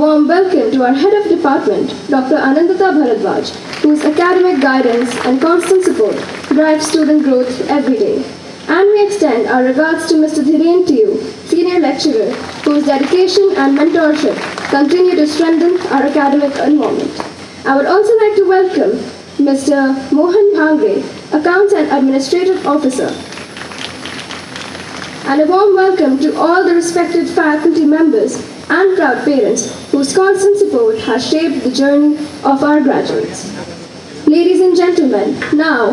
warm welcome to our head of department, Dr. Anandita Bharadwaj, whose academic guidance and constant support drive student growth every day. And we extend our regards to Mr. Dhiren Tiu, senior lecturer, whose dedication and mentorship continue to strengthen our academic environment. I would also like to welcome Mr. Mohan Bhangre, Accounts and Administrative Officer, and a warm welcome to all the respected faculty members and proud parents whose constant support has shaped the journey of our graduates. Ladies and gentlemen, now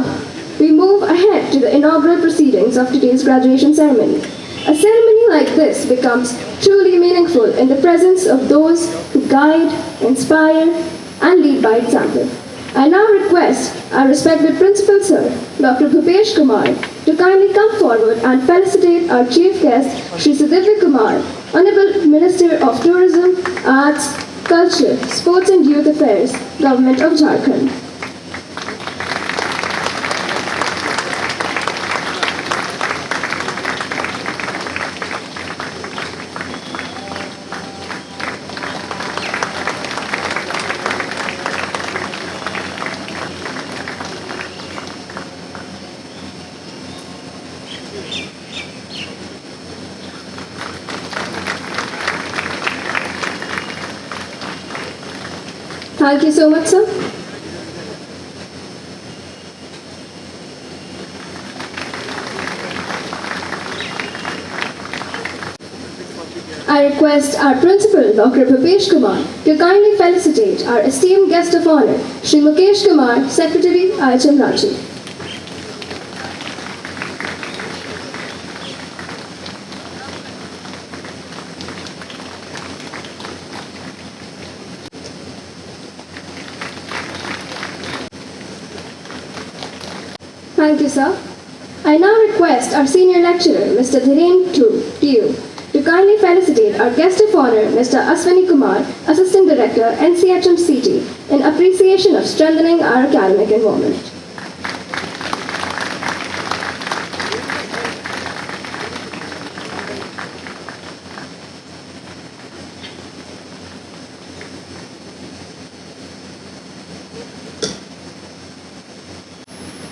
we move ahead to the inaugural proceedings of today's graduation ceremony. A ceremony like this becomes truly meaningful in the presence of those who guide, inspire, and lead by example. I now request our respected Principal Sir, Dr. Bhupesh Kumar, to kindly come forward and felicitate our Chief Guest, Shri Sudivya Kumar, Honorable Minister of Tourism, Arts, Culture, Sports and Youth Affairs, Government of Jharkhand. Thank you so much, sir. I request our principal, Dr. Bhupesh Kumar, to kindly felicitate our esteemed guest of honor, Shri Mukesh Kumar, Secretary, IHM Ranchi. Thank you, sir. I now request our senior lecturer, Mr. Dhiren Tiu, to kindly felicitate our guest of honor, Mr. Aswani Kumar, Assistant Director, NCHM CT, in appreciation of strengthening our academic environment.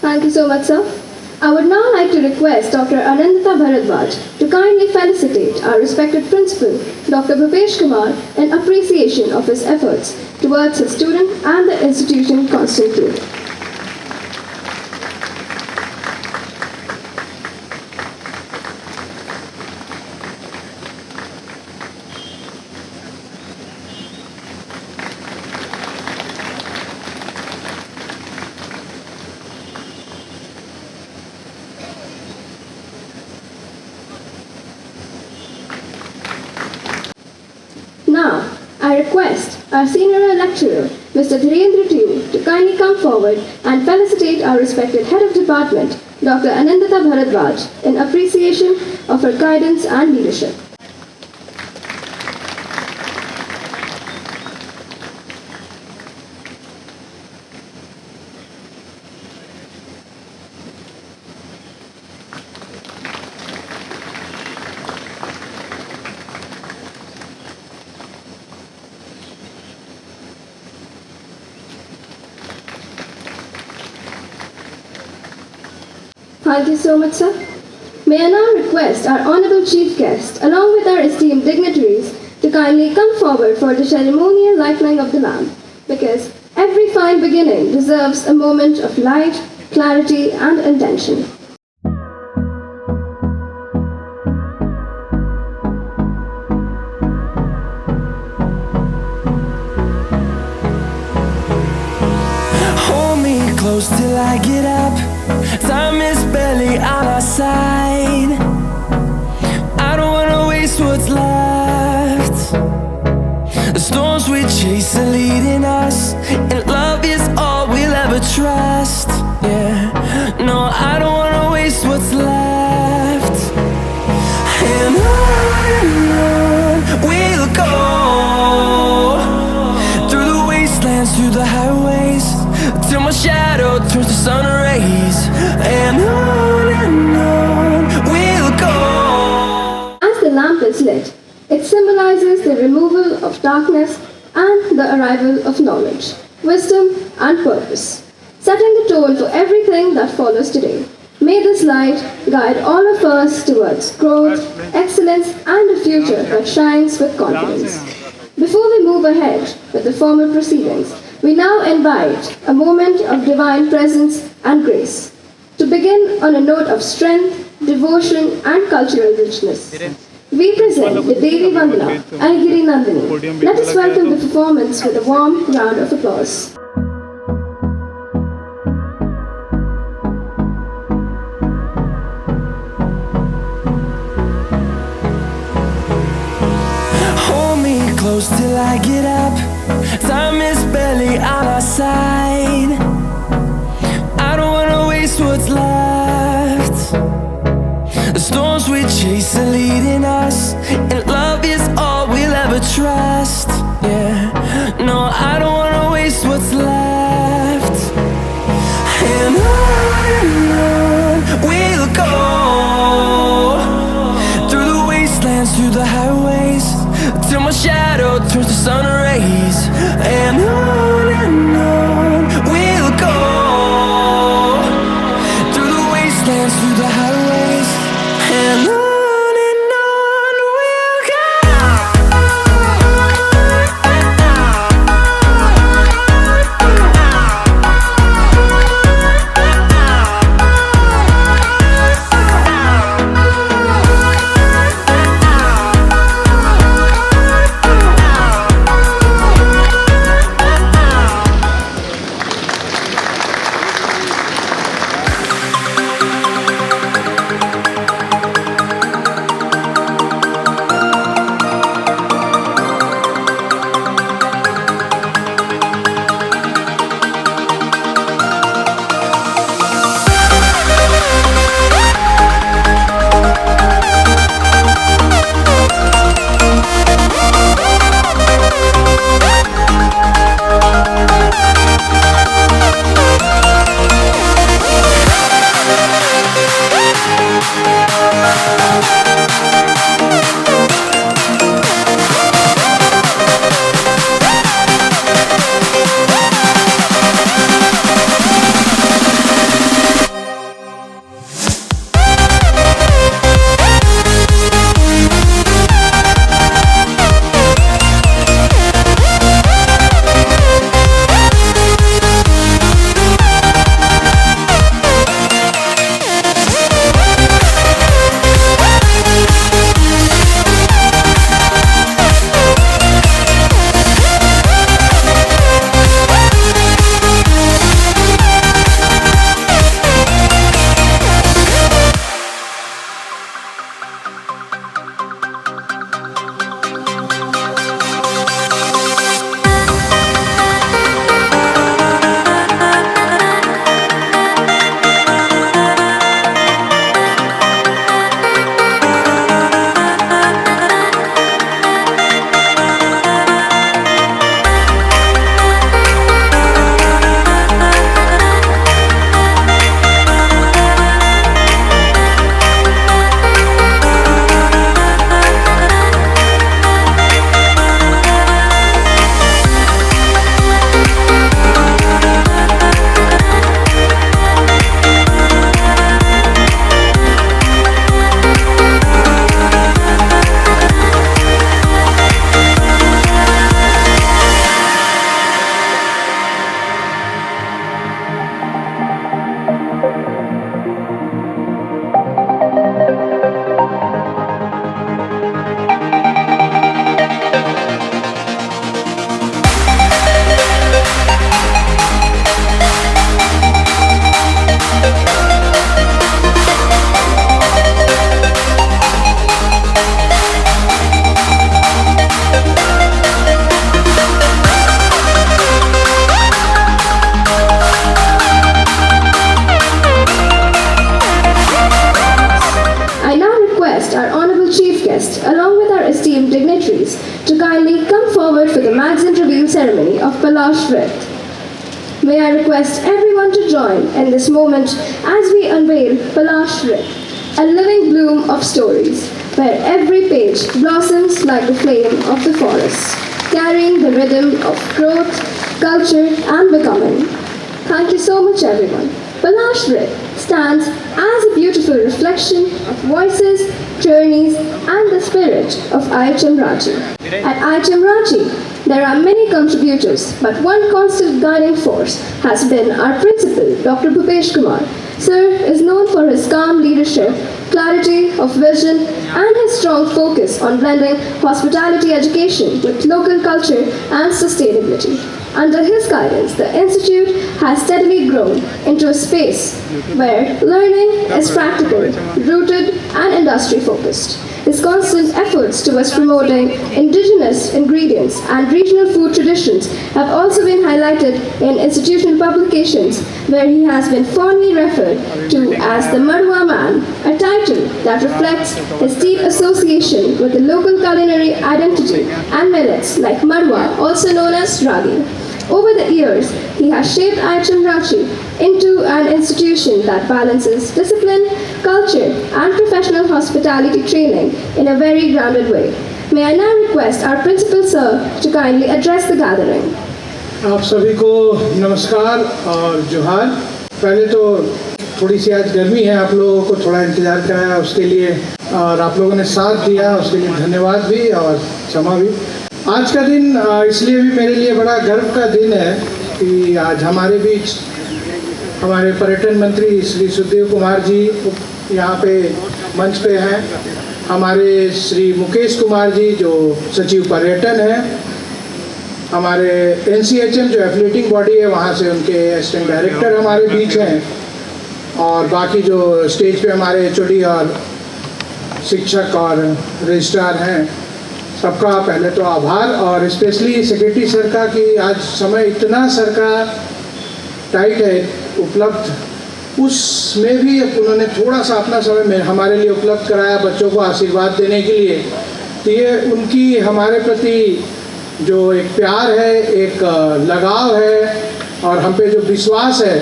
Thank you so much, sir. I would now like to request Dr. Anandita Bharadwaj to kindly felicitate our respected principal, Dr. Bhupesh Kumar, in appreciation of his efforts towards his student and the institution constant growth. Now, I request our senior lecturer, Mr. Dhirendra Tiu, to kindly come forward and felicitate our respected head of department, Dr. Anandita Bharadwaj, in appreciation of her guidance and leadership. Thank you so much, sir. May I now request our Honorable Chief Guest, along with our esteemed dignitaries, to kindly come forward for the ceremonial lighting of the lamp, because every fine beginning deserves a moment of light, clarity, and intention. Hold me close till I get up. Time is barely on our side. I don't wanna waste what's left. The storms we chase are leading us, and love is all we'll ever trust. Yeah, no, I don't wanna waste what's left. And on we'll go, through the wastelands, through the highways, till my shadow turns to sun rays. And on we'll go. As the lamp is lit, it symbolizes the removal of darkness darkness and the arrival of knowledge, wisdom, and purpose, setting the tone for everything that follows today. May this light guide all of us towards growth, excellence, and a future that shines with confidence. Before we move ahead with the formal proceedings, we now invite a moment of divine presence and grace. To begin on a note of strength, devotion, and cultural richness, we present the Devi Vandana and Giri Nandini. Let us welcome the performance with a warm round of applause. Hold me close till I get up. Time is barely on our side. I don't wanna waste what's left. The storms we chase are leading us, and love is all we'll ever trust. Yeah, no, I don't wanna waste what's left. And on we'll go, through the wastelands, through the highways, till my shadow turns to sun rays. And on we'll go, through the wastelands, through the highways, and on we'll go. to kindly come forward for the magazine reveal ceremony of Palash Writ. May I request everyone to join in this moment as we unveil Palash Writ, a living bloom of stories, where every page blossoms like the flame of the forest. carrying the rhythm of growth, culture, and becoming. Thank you so much, everyone. Palashrit stands as a beautiful reflection of voices, journeys, and the spirit of IHM Ranchi. At IHM Ranchi, there are many contributors, but one constant guiding force has been our principal, Dr. Bhupesh Kumar. Sir is known for his calm leadership, clarity of vision, and his strong focus on blending hospitality education with local culture and sustainability. Under his guidance, the Institute has steadily grown into a space where learning is practical, rooted, and industry-focused. His constant efforts towards promoting indigenous ingredients and regional food traditions have also been highlighted in institutional publications, where he has been fondly referred to as the Madhua Man, a title that reflects his deep association with the local culinary identity and millets like Madhua, also known as Ragi. Over the years, he has shaped IHM Ranchi into an institution that balances discipline, culture, and professional hospitality training in a very grounded way. May I now request our principal sir to kindly address the gathering. आप सभी को नमस्कार और जोहार। पहले तो थोड़ी सी आज गर्मी है, आप लोगों को थोड़ा इंतज़ार कराया उसके लिए, और आप लोगों ने साथ दिया उसके लिए धन्यवाद भी और क्षमा भी। आज का दिन इसलिए भी मेरे लिए बड़ा गर्व का दिन है कि आज हमारे बीच हमारे पर्यटन मंत्री श्री सुदेव कुमार जी यहाँ पे मंच पे हैं, हमारे श्री मुकेश कुमार जी जो सचिव पर्यटन हैं, हमारे NCHM जो एफिलिएटिंग बॉडी है वहाँ से उनके असिस्टेंट डायरेक्टर हमारे बीच हैं, और बाकी जो स्टेज पे हमारे HOD और शिक्षक और रजिस्ट्रार हैं, सबका पहले तो आभार। और स्पेशली सेक्रेटरी सर का कि आज समय इतना सर का टाइट है उपलब्ध, उसमें भी उन्होंने थोड़ा सा अपना समय हमारे लिए उपलब्ध कराया बच्चों को आशीर्वाद देने के लिए। तो ये उनकी हमारे प्रति जो एक प्यार है, एक लगाव है और हम पे जो विश्वास है,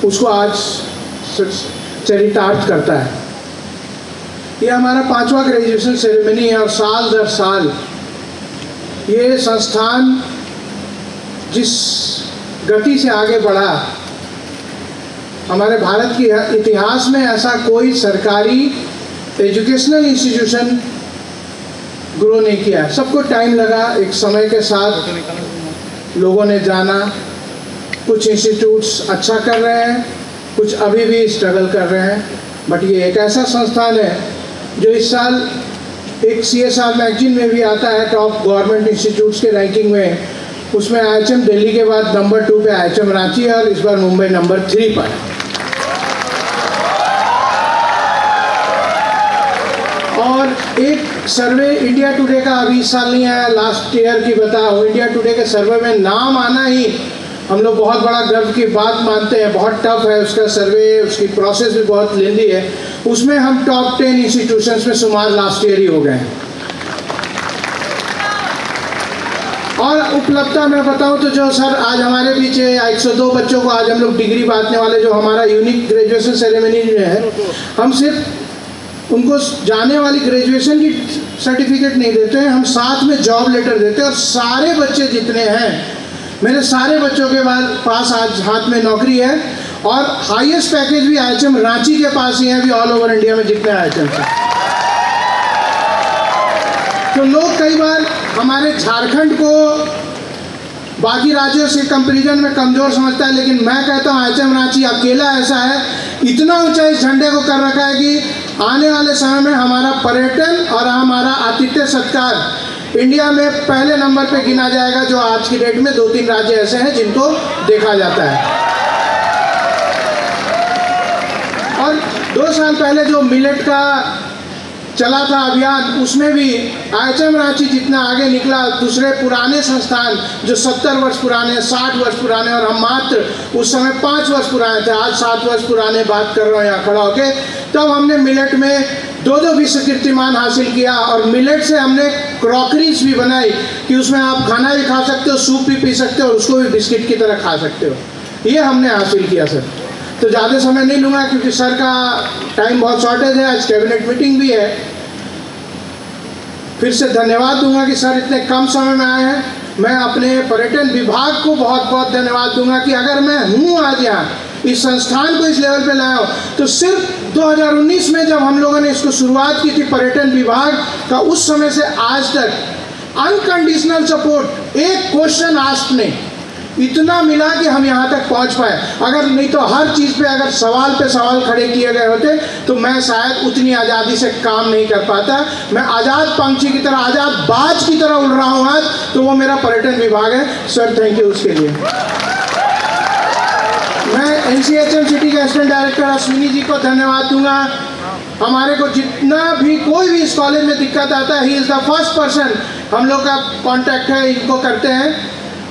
उसको आज चरितार्थ करता है। ये हमारा 5वां ग्रेजुएशन सेरेमनी है और साल दर साल ये संस्थान जिस गति से आगे बढ़ा, हमारे भारत के इतिहास में ऐसा कोई सरकारी एजुकेशनल इंस्टीट्यूशन ग्रो नहीं किया। सबको टाइम लगा, एक समय के साथ लोगों ने जाना। कुछ इंस्टीट्यूट्स अच्छा कर रहे हैं, कुछ अभी भी स्ट्रगल कर रहे हैं, बट ये एक ऐसा संस्थान है जो इस साल एक CSR मैगजीन में भी आता है टॉप गवर्नमेंट इंस्टीट्यूट्स के रैंकिंग में। उसमें IHM दिल्ली के बाद नंबर 2 पे IHM रांची है और इस बार मुंबई नंबर 3 पर है। और एक सर्वे इंडिया टुडे का अभी इस साल नहीं आया, लास्ट ईयर की बताओ, इंडिया टुडे के सर्वे में नाम आना ही हम लोग बहुत बड़ा गर्व की बात मानते हैं। बहुत टफ है उसका सर्वे, उसकी प्रोसेस भी बहुत लेंदी है। उसमें हम टॉप 10 इंस्टीट्यूशंस में शुमार लास्ट ईयर ही हो गए हैं। और उपलब्धता मैं बताऊं तो जो सर आज हमारे बीच 102 बच्चों को आज हम लोग डिग्री बांटने वाले, जो हमारा यूनिक ग्रेजुएशन सेरेमनी में है, हम सिर्फ उनको जाने वाली ग्रेजुएशन की सर्टिफिकेट नहीं देते हैं, हम साथ में जॉब लेटर देते हैं। और सारे बच्चे जितने हैं, मेरे सारे बच्चों के पास आज हाथ में नौकरी है और हाईएस्ट पैकेज भी IHM रांची के पास ही है अभी ऑल ओवर इंडिया में जितने IHM हैं। तो लोग कई बार हमारे झारखंड को बाकी राज्यों से कंपैरिजन में कमज़ोर समझता है, लेकिन मैं कहता हूँ IHM रांची अकेला ऐसा है, इतना ऊंचा इस झंडे को कर रखा है कि आने वाले समय में हमारा पर्यटन और हमारा आतिथ्य सत्कार इंडिया में पहले नंबर पे गिना जाएगा। जो आज की डेट में 2-3 राज्य ऐसे हैं जिनको देखा जाता है। और 2 साल पहले जो मिलेट का चला था अभियान, उसमें भी IHM रांची जितना आगे निकला, दूसरे पुराने संस्थान जो 70 वर्ष पुराने, 60 वर्ष पुराने, और हम मात्र उस समय 5 वर्ष पुराने थे, आज 7 वर्ष पुराने बात कर रहा हूँ यहाँ खड़ा होके, तब हमने मिलेट में 2 विश्व कीर्तिमान हासिल किया। और मिलेट से हमने क्रॉकरीज भी बनाई कि उसमें आप खाना भी खा सकते हो, सूप भी पी सकते हो और उसको भी बिस्किट की तरह खा सकते हो। ये हमने हासिल किया सर। तो ज़्यादा समय नहीं लूँगा क्योंकि सर का टाइम बहुत शॉर्टेज है, आज कैबिनेट मीटिंग भी है। फिर से धन्यवाद दूंगा कि सर इतने कम समय में आए हैं। मैं अपने पर्यटन विभाग को बहुत बहुत धन्यवाद दूंगा कि अगर मैं हूँ आज यहाँ इस संस्थान को इस लेवल पे लाया हो तो सिर्फ 2019 में जब हम लोगों ने इसको शुरुआत की थी पर्यटन विभाग का, उस समय से आज तक अनकंडीशनल सपोर्ट, एक क्वेश्चन आस्क नहीं, इतना मिला कि हम यहाँ तक पहुँच पाए। अगर नहीं तो हर चीज़ पे अगर सवाल पे सवाल खड़े किए गए होते तो मैं शायद उतनी आज़ादी से काम नहीं कर पाता। मैं आज़ाद पंछी की तरह, आज़ाद बाज की तरह उड़ रहा हूँ आज, तो वो मेरा पर्यटन विभाग है। सर थैंक यू उसके लिए। मैं NCHM सिटी के असिस्टेंट डायरेक्टर अश्विनी जी को धन्यवाद दूंगा। हमारे को जितना भी कोई भी इस कॉलेज में दिक्कत आता है, he is the first person, हम लोग का कॉन्टैक्ट है, इनको करते हैं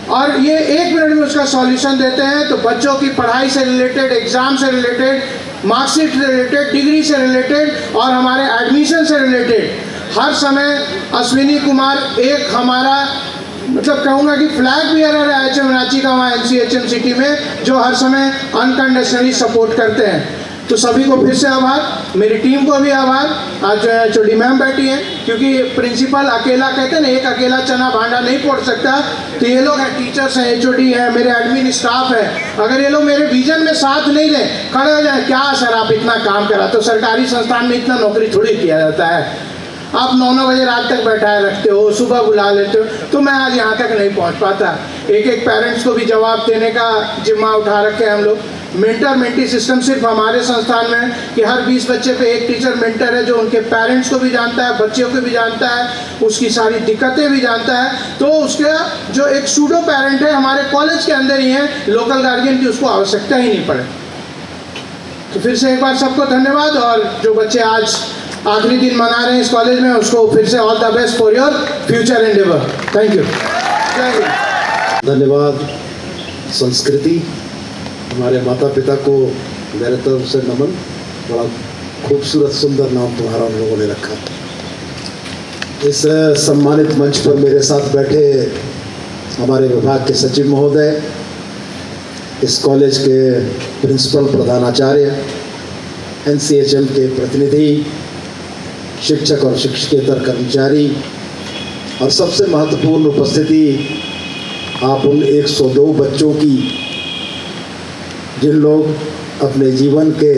और ये 1 मिनट में उसका सॉल्यूशन देते हैं। तो बच्चों की पढ़ाई से रिलेटेड, एग्ज़ाम से रिलेटेड, मार्कशीट से रिलेटेड, डिग्री से रिलेटेड और हमारे एडमिशन से रिलेटेड हर समय अश्विनी कुमार एक हमारा मतलब कहूँगा कि फ्लैग बियरर है IHM रांची का वहाँ NCHM सिटी में, जो हर समय अनकंडीशनली सपोर्ट करते हैं। तो सभी को फिर से आभार, मेरी टीम को भी आभार। आज जो है HOD मैम बैठी हैं, क्योंकि प्रिंसिपल अकेला कहते हैं ना, एक अकेला चना भांडा नहीं फोड़ सकता। तो ये लोग हैं, टीचर्स हैं, HOD हैं, मेरे एडमिन स्टाफ है। अगर ये लोग मेरे विजन में साथ नहीं दें, खड़े हो जाए, क्या सर आप इतना काम करा, तो सरकारी संस्थान में इतना नौकरी थोड़ी किया जाता है। आप 9-9 बजे रात तक बैठाए रखते हो, सुबह बुला लेते हो, तो मैं आज यहाँ तक नहीं पहुँच पाता। एक पेरेंट्स को भी जवाब देने का जिम्मा उठा रखे हैं हम लोग। मेंटर मेंटी सिस्टम सिर्फ हमारे संस्थान में है कि हर 20 बच्चे पे एक टीचर मेंटर है, जो उनके पेरेंट्स को भी जानता है, बच्चों को भी जानता है, उसकी सारी दिक्कतें भी जानता है। तो उसका जो एक सूडो पेरेंट है हमारे कॉलेज के अंदर ही है, लोकल गार्जियन की उसको आवश्यकता ही नहीं पड़े। तो फिर से एक बार सबको धन्यवाद। और जो बच्चे आज आखिरी दिन मना रहे हैं इस कॉलेज में, उसको फिर से all the best for your future Endeavour. Thank you. धन्यवाद। संस्कृति, हमारे माता पिता को मेरे तरफ से नमन। बड़ा खूबसूरत सुंदर नाम तुम्हारा उन लोगों ने रखा। इस सम्मानित मंच पर मेरे साथ बैठे हमारे विभाग के सचिव महोदय, इस कॉलेज के प्रिंसिपल प्रधानाचार्य, NCHM के प्रतिनिधि, शिक्षक और शिक्षकेतर कर्मचारी, और सबसे महत्वपूर्ण उपस्थिति आप उन 102 बच्चों की जिन लोग अपने जीवन के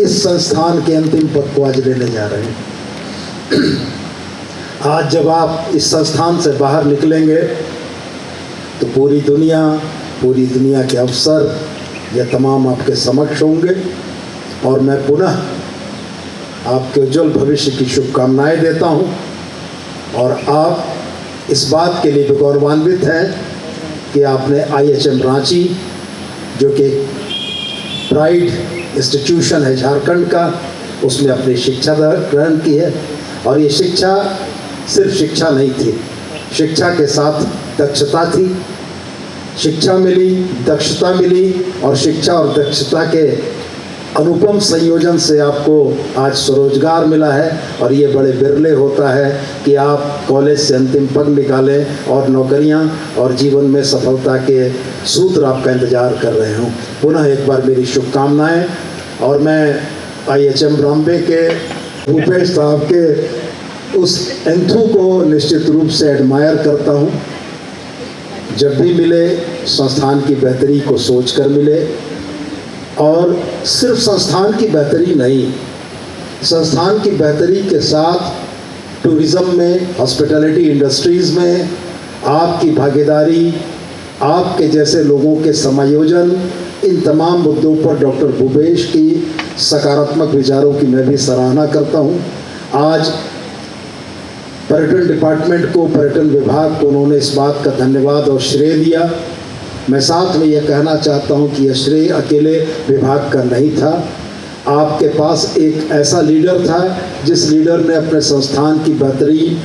इस संस्थान के अंतिम पद को आज लेने जा रहे हैं। आज जब आप इस संस्थान से बाहर निकलेंगे तो पूरी दुनिया के अवसर ये तमाम आपके समक्ष होंगे, और मैं पुनः आपके उज्जवल भविष्य की शुभकामनाएं देता हूं। और आप इस बात के लिए भी गौरवान्वित हैं कि आपने IHM रांची, जो कि प्राइड इंस्टीट्यूशन है झारखंड का, उसमें अपनी शिक्षा ग्रहण की है। और ये शिक्षा सिर्फ शिक्षा नहीं थी, शिक्षा के साथ दक्षता थी। शिक्षा मिली, दक्षता मिली, और शिक्षा और दक्षता के अनुपम संयोजन से आपको आज स्वरोजगार मिला है। और ये बड़े बिरले होता है कि आप कॉलेज से अंतिम पद निकालें और नौकरियां और जीवन में सफलता के सूत्र आपका इंतजार कर रहे हों। पुनः एक बार मेरी शुभकामनाएं। और मैं IHM बॉम्बे के भूपेश साहब के उस एंथू को निश्चित रूप से एडमायर करता हूं। जब भी मिले संस्थान की बेहतरी को सोचकर मिले, और सिर्फ संस्थान की बेहतरी नहीं, संस्थान की बेहतरी के साथ टूरिज़्म में, हॉस्पिटैलिटी इंडस्ट्रीज़ में आपकी भागीदारी, आपके जैसे लोगों के समायोजन, इन तमाम मुद्दों पर डॉक्टर भूपेश की सकारात्मक विचारों की मैं भी सराहना करता हूँ। आज पर्यटन डिपार्टमेंट को, पर्यटन विभाग को उन्होंने इस बात का धन्यवाद और श्रेय दिया। मैं साथ में यह कहना चाहता हूं कि यह श्रेय अकेले विभाग का नहीं था। आपके पास एक ऐसा लीडर था जिस लीडर ने अपने संस्थान की बेहतरीन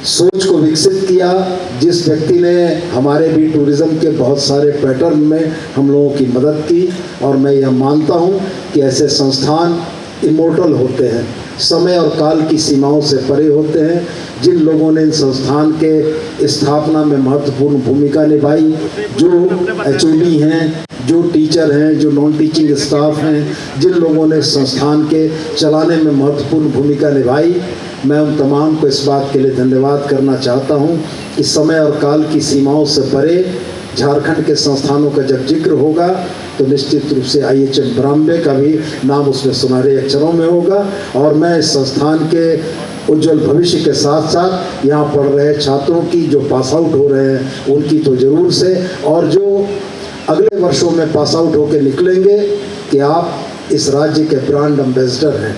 सोच को विकसित किया, जिस व्यक्ति ने हमारे भी टूरिज़्म के बहुत सारे पैटर्न में हम लोगों की मदद की। और मैं यह मानता हूं कि ऐसे संस्थान इमोर्टल होते हैं, समय और काल की सीमाओं से परे होते हैं। जिन लोगों ने इन संस्थान के स्थापना में महत्वपूर्ण भूमिका निभाई, जो HOD हैं, जो टीचर हैं, जो नॉन टीचिंग स्टाफ हैं, जिन लोगों ने संस्थान के चलाने में महत्वपूर्ण भूमिका निभाई, मैं उन तमाम को इस बात के लिए धन्यवाद करना चाहता हूँ कि समय और काल की सीमाओं से परे झारखंड के संस्थानों का जब जिक्र होगा तो निश्चित रूप से IHM ब्राह्मणे का भी नाम उसमें सुनहरे अक्षरों में होगा। और मैं इस संस्थान के उज्जवल भविष्य के साथ साथ यहाँ पढ़ रहे छात्रों की जो पास आउट हो रहे हैं उनकी तो ज़रूर से, और जो अगले वर्षों में पास आउट होकर निकलेंगे कि आप इस राज्य के ब्रांड एम्बेसडर हैं।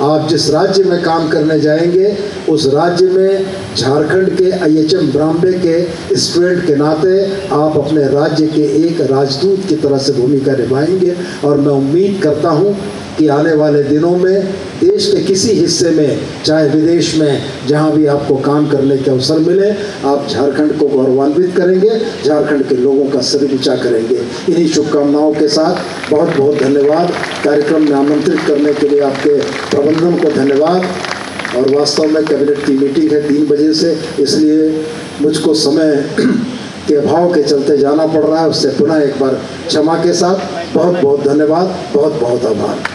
आप जिस राज्य में काम करने जाएंगे उस राज्य में झारखंड के IHM ब्राह्मणे के स्टूडेंट के नाते आप अपने राज्य के एक राजदूत की तरह से भूमिका निभाएंगे। और मैं उम्मीद करता हूँ कि आने वाले दिनों में देश के किसी हिस्से में, चाहे विदेश में, जहाँ भी आपको काम करने के अवसर मिले, आप झारखंड को गौरवान्वित करेंगे, झारखंड के लोगों का सिर ऊंचा करेंगे। इन्हीं शुभकामनाओं के साथ बहुत बहुत धन्यवाद। कार्यक्रम में आमंत्रित करने के लिए आपके प्रबंधन को धन्यवाद। और वास्तव में कैबिनेट की मीटिंग है 3 बजे से, इसलिए मुझको समय के अभाव के चलते जाना पड़ रहा है। उससे पुनः एक बार क्षमा के साथ बहुत बहुत धन्यवाद, बहुत बहुत आभार।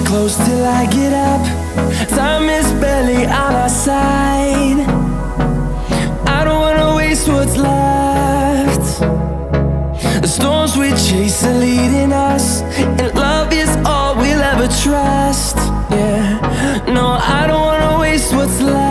Close till I get up. Time is barely on our side. I don't wanna waste what's left. The storms we chase are leading us, and love is all we'll ever trust. Yeah, no, I don't wanna waste what's left.